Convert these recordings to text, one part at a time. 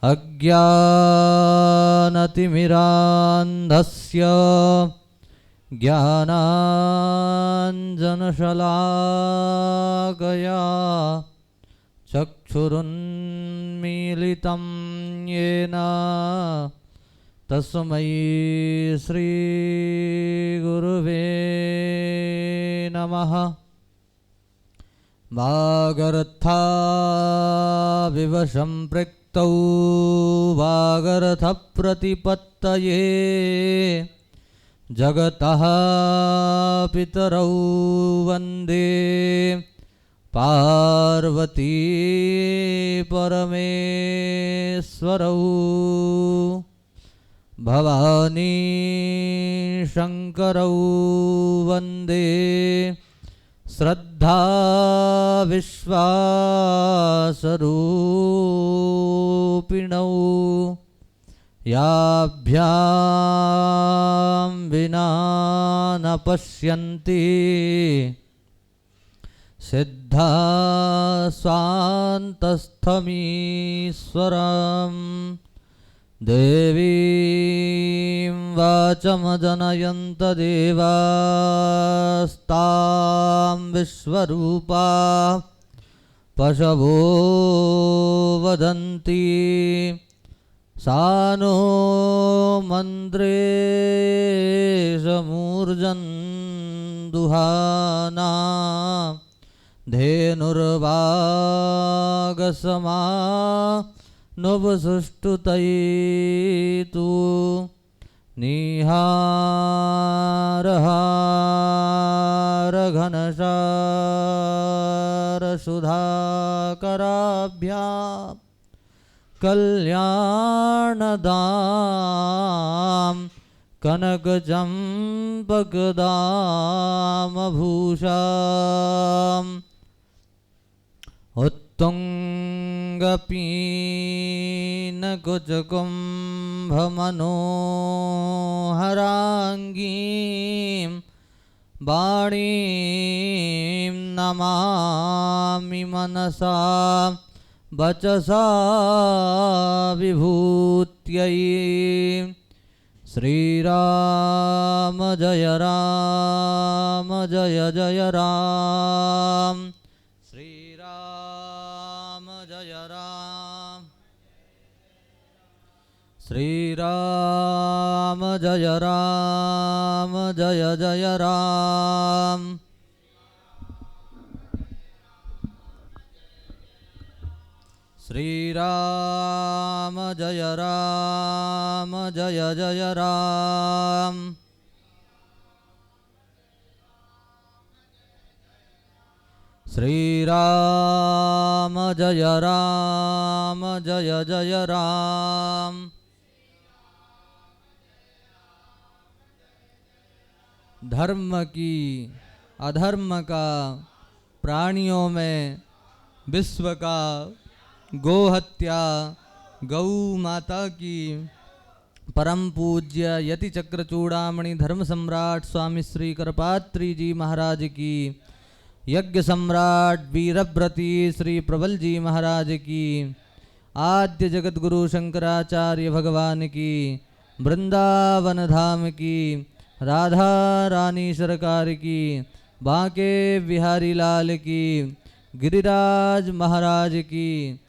अज्ञानतिमिरान्धस्य ज्ञानाञ्जनशलाकया चक्षुरुन्मीलितं येन तस्मै श्रीगुरुवे नमः। वागर्थाविव सम्पृक्तौ वागर्थप्रतिपत्तये जगतः पितरौ वन्दे पार्वती परमेश्वरौ। भवानी शंकरौ वन्दे श्रद्धा विश्वासरूपिणौ। याभ्यां विना न पश्यन्ति सिद्धा स्वान्तस्थमीश्वरम्। देवीं वाचमजनयन्त देवास्तां विश्वरूपा पशवो वदन्ति। सा नो मन्त्रेशमूर्जन् दुहाना धेनुर्वागसमा नुवसुष्टुतयेतु। निहारहारघनसारसुधाकराभ्यां कल्याणदां कनकचम्पकदामभूषाम् उत्तुङ्गपीनकुचकुम्भमनोहराङ्गीं वाणीं नमामि मनसा वचसा विभूत्यै। श्रीराम जय राम जय जय राम। श्रीराम जय राम श्रीराम जय राम जय जय राम। श्रीराम जय राम जय जय राम। श्रीराम जय राम जय जय राम। धर्म की अधर्म का प्राणियों में विश्व का गोहत्या गौ माता की परम पूज्य यति चक्र चूड़ामणि धर्म सम्राट स्वामी श्री करपात्री जी महाराज की, यज्ञ सम्राट वीरव्रती श्री प्रबल जी महाराज की, आद्य जगत गुरु शंकराचार्य भगवान की, वृंदावन धाम की, राधा रानी सरकार की, बांके बिहारी लाल की, गिरिराज महाराज की,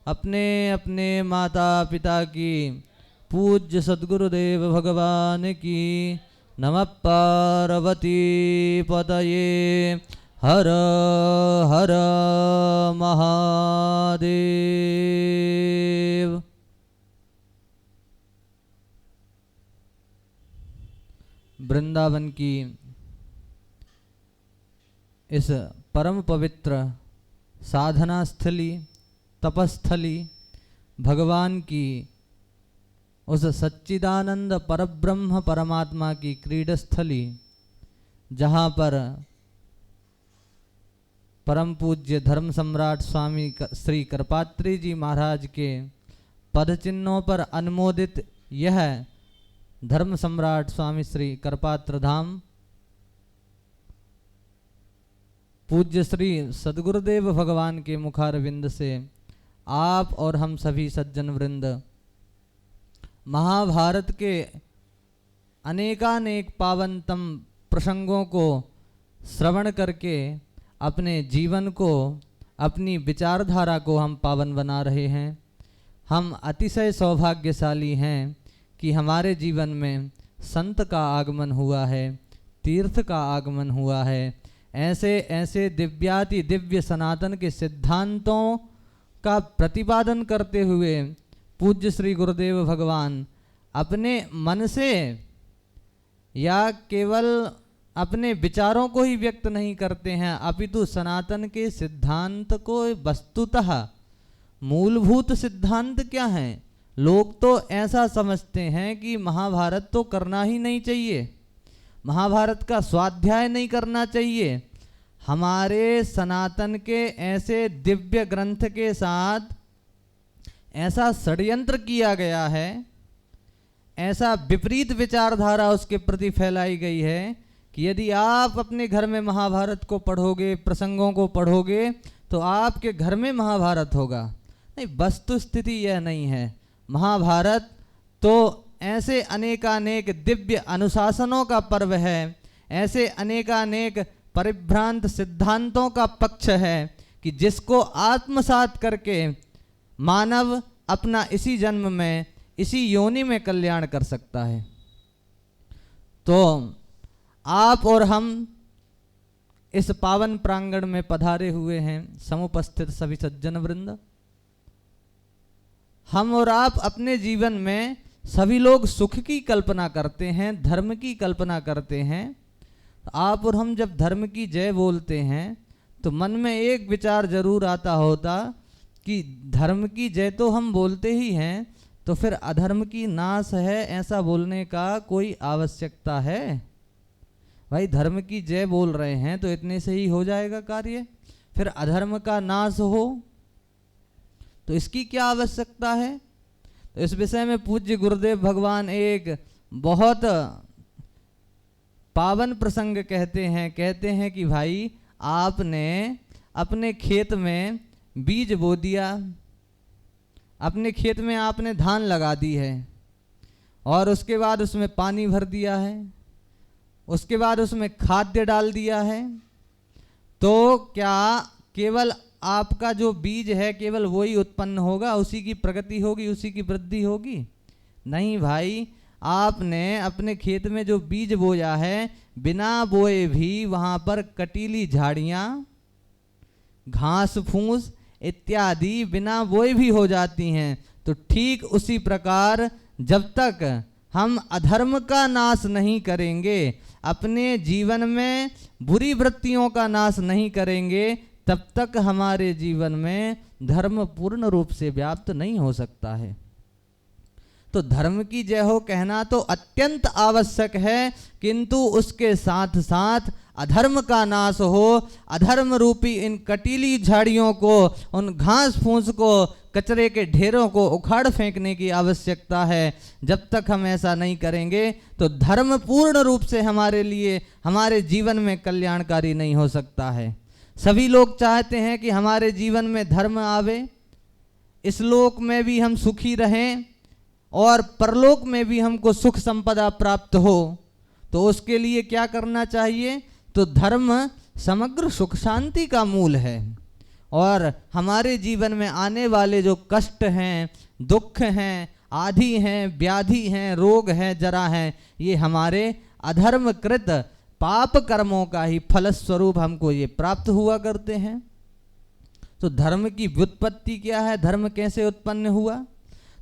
अपने अपने माता पिता की, पूज्य सद्गुरुदेव भगवान की। नमः पार्वती पतये हर हर महादेव। वृंदावन की इस परम पवित्र साधना स्थली तपस्थली भगवान की उस सच्चिदानंद परब्रह्म परमात्मा की क्रीडस्थली, जहाँ पर परम पूज्य धर्म सम्राट स्वामी श्री करपात्री जी महाराज के पद चिन्हों पर अनुमोदित यह धर्म सम्राट स्वामी श्री करपात्र धाम पूज्य श्री सद्गुरुदेव भगवान के मुखारविंद से आप और हम सभी सज्जन वृंद महाभारत के अनेकानेक पावनतम प्रसंगों को श्रवण करके अपने जीवन को, अपनी विचारधारा को हम पावन बना रहे हैं। हम अतिशय सौभाग्यशाली हैं कि हमारे जीवन में संत का आगमन हुआ है, तीर्थ का आगमन हुआ है। ऐसे ऐसे दिव्याति दिव्य सनातन के सिद्धांतों का प्रतिपादन करते हुए पूज्य श्री गुरुदेव भगवान अपने मन से या केवल अपने विचारों को ही व्यक्त नहीं करते हैं, अपितु सनातन के सिद्धांत को वस्तुतः मूलभूत सिद्धांत क्या हैं। लोग तो ऐसा समझते हैं कि महाभारत तो करना ही नहीं चाहिए, महाभारत का स्वाध्याय नहीं करना चाहिए। हमारे सनातन के ऐसे दिव्य ग्रंथ के साथ ऐसा षड्यंत्र किया गया है, ऐसा विपरीत विचारधारा उसके प्रति फैलाई गई है कि यदि आप अपने घर में महाभारत को पढ़ोगे, प्रसंगों को पढ़ोगे, तो आपके घर में महाभारत होगा। नहीं, वस्तु स्थिति यह नहीं है। महाभारत तो ऐसे अनेकानेक दिव्य अनुशासनों का पर्व है, ऐसे अनेकानेक परिभ्रांत सिद्धांतों का पक्ष है कि जिसको आत्मसात करके मानव अपना इसी जन्म में, इसी योनि में कल्याण कर सकता है। तो आप और हम इस पावन प्रांगण में पधारे हुए हैं, समुपस्थित सभी सज्जन वृंद। हम और आप अपने जीवन में सभी लोग सुख की कल्पना करते हैं, धर्म की कल्पना करते हैं। आप और हम जब धर्म की जय बोलते हैं तो मन में एक विचार जरूर आता होता कि धर्म की जय तो हम बोलते ही हैं, तो फिर अधर्म की नाश है ऐसा बोलने का कोई आवश्यकता है? भाई धर्म की जय बोल रहे हैं तो इतने से ही हो जाएगा कार्य, फिर अधर्म का नाश हो तो इसकी क्या आवश्यकता है? तो इस विषय में पूज्य गुरुदेव भगवान एक बहुत पावन प्रसंग कहते हैं कि भाई आपने अपने खेत में बीज बो दिया, अपने खेत में आपने धान लगा दी है और उसके बाद उसमें पानी भर दिया है, उसके बाद उसमें खाद्य डाल दिया है, तो क्या केवल आपका जो बीज है केवल वही उत्पन्न होगा, उसी की प्रगति होगी, उसी की वृद्धि होगी? नहीं भाई, आपने अपने खेत में जो बीज बोया है, बिना बोए भी वहाँ पर कटीली झाड़ियाँ, घास फूस इत्यादि बिना बोए भी हो जाती हैं। तो ठीक उसी प्रकार जब तक हम अधर्म का नाश नहीं करेंगे, अपने जीवन में बुरी वृत्तियों का नाश नहीं करेंगे, तब तक हमारे जीवन में धर्म पूर्ण रूप से व्याप्त नहीं हो सकता है। तो धर्म की जय हो कहना तो अत्यंत आवश्यक है, किंतु उसके साथ साथ अधर्म का नाश हो, अधर्म रूपी इन कटीली झाड़ियों को, उन घास फूस को, कचरे के ढेरों को उखाड़ फेंकने की आवश्यकता है। जब तक हम ऐसा नहीं करेंगे तो धर्म पूर्ण रूप से हमारे लिए, हमारे जीवन में कल्याणकारी नहीं हो सकता है। सभी लोग चाहते हैं कि हमारे जीवन में धर्म आवे, इस लोक में भी हम सुखी रहें और परलोक में भी हमको सुख संपदा प्राप्त हो। तो उसके लिए क्या करना चाहिए? तो धर्म समग्र सुख शांति का मूल है, और हमारे जीवन में आने वाले जो कष्ट हैं, दुख हैं, आधि हैं, व्याधि हैं, रोग हैं, जरा हैं, ये हमारे अधर्मकृत पाप कर्मों का ही फलस्वरूप हमको ये प्राप्त हुआ करते हैं। तो धर्म की व्युत्पत्ति क्या है? धर्म कैसे उत्पन्न हुआ?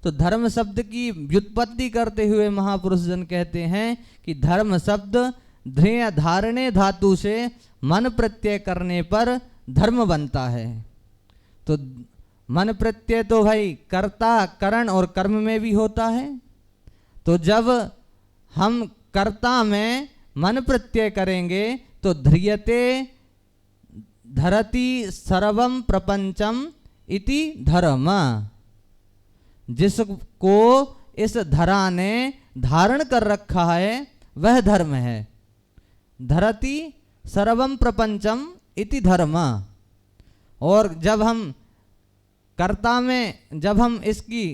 तो धर्म शब्द की व्युत्पत्ति करते हुए महापुरुष जन कहते हैं कि धर्म शब्द ध्येय धारणे धातु से मन प्रत्यय करने पर धर्म बनता है। तो मन प्रत्यय तो भाई कर्ता, करण और कर्म में भी होता है। तो जब हम कर्ता में मन प्रत्यय करेंगे तो ध्रियते धरति सर्वम प्रपंचम इति धर्म, जिसको इस धरा ने धारण कर रखा है वह धर्म है। धरति सर्वम प्रपंचम इति धर्म। और जब हम कर्ता में, जब हम इसकी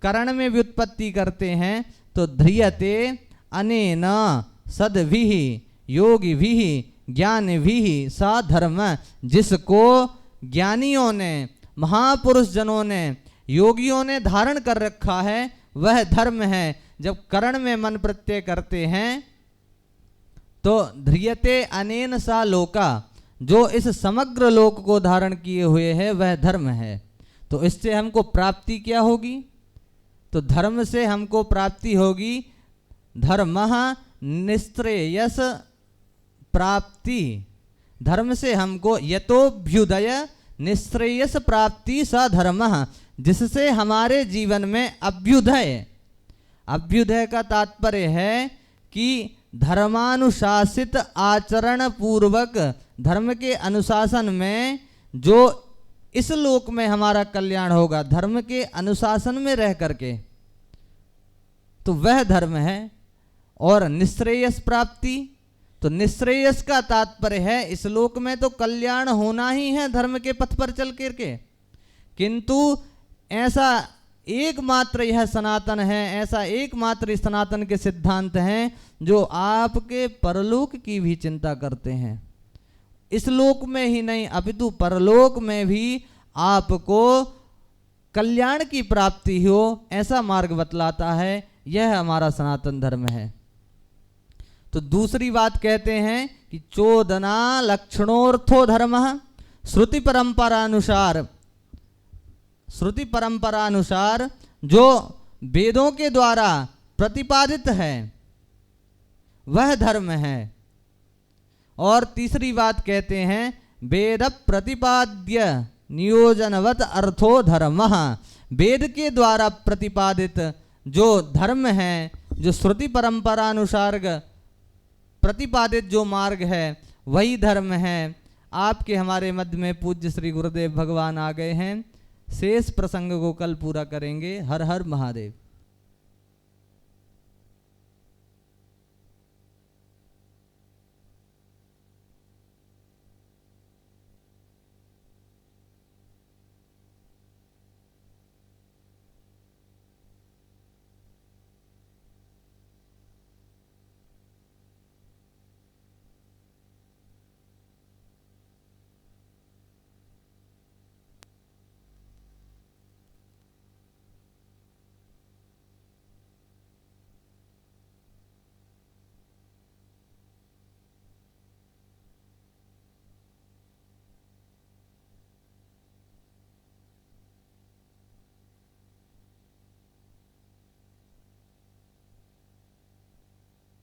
करण में व्युत्पत्ति करते हैं तो ध्रियते अनेन सद्भिः योगिभिः ज्ञानिभिः सा धर्म, जिसको ज्ञानियों ने, महापुरुष जनों ने, योगियों ने धारण कर रखा है वह धर्म है। जब करण में मन प्रत्यय करते हैं तो ध्रियते अनेन सा लोका, जो इस समग्र लोक को धारण किए हुए है वह धर्म है। तो इससे हमको प्राप्ति क्या होगी? तो धर्म से हमको प्राप्ति होगी धर्मः निश्रेयस प्राप्ति। धर्म से हमको यतोभ्युदय निश्रेयस प्राप्ति सा धर्मः, जिससे हमारे जीवन में अभ्युदय, अभ्युदय का तात्पर्य है कि धर्मानुशासित आचरण पूर्वक, धर्म के अनुशासन में जो इस लोक में हमारा कल्याण होगा, धर्म के अनुशासन में रह करके, तो वह धर्म है। और निश्रेयस प्राप्ति, तो निश्रेयस का तात्पर्य है इस लोक में तो कल्याण होना ही है धर्म के पथ पर चल करके, किंतु ऐसा एकमात्र यह सनातन है, ऐसा एकमात्र सनातन के सिद्धांत हैं जो आपके परलोक की भी चिंता करते हैं। इस लोक में ही नहीं अपितु परलोक में भी आपको कल्याण की प्राप्ति हो, ऐसा मार्ग बतलाता है। यह हमारा सनातन धर्म है। तो दूसरी बात कहते हैं कि चोदना लक्षणोर्थो धर्म, श्रुति परंपरानुसार, श्रुति परंपरानुसार जो वेदों के द्वारा प्रतिपादित है वह धर्म है। और तीसरी बात कहते हैं वेद प्रतिपाद्य नियोजनवत अर्थो धर्मः, वेद के द्वारा प्रतिपादित जो धर्म है, जो श्रुति परंपरानुसार प्रतिपादित जो मार्ग है वही धर्म है। आपके हमारे मध्य में पूज्य श्री गुरुदेव भगवान आ गए हैं। शेष प्रसंग को कल पूरा करेंगे। हर हर महादेव।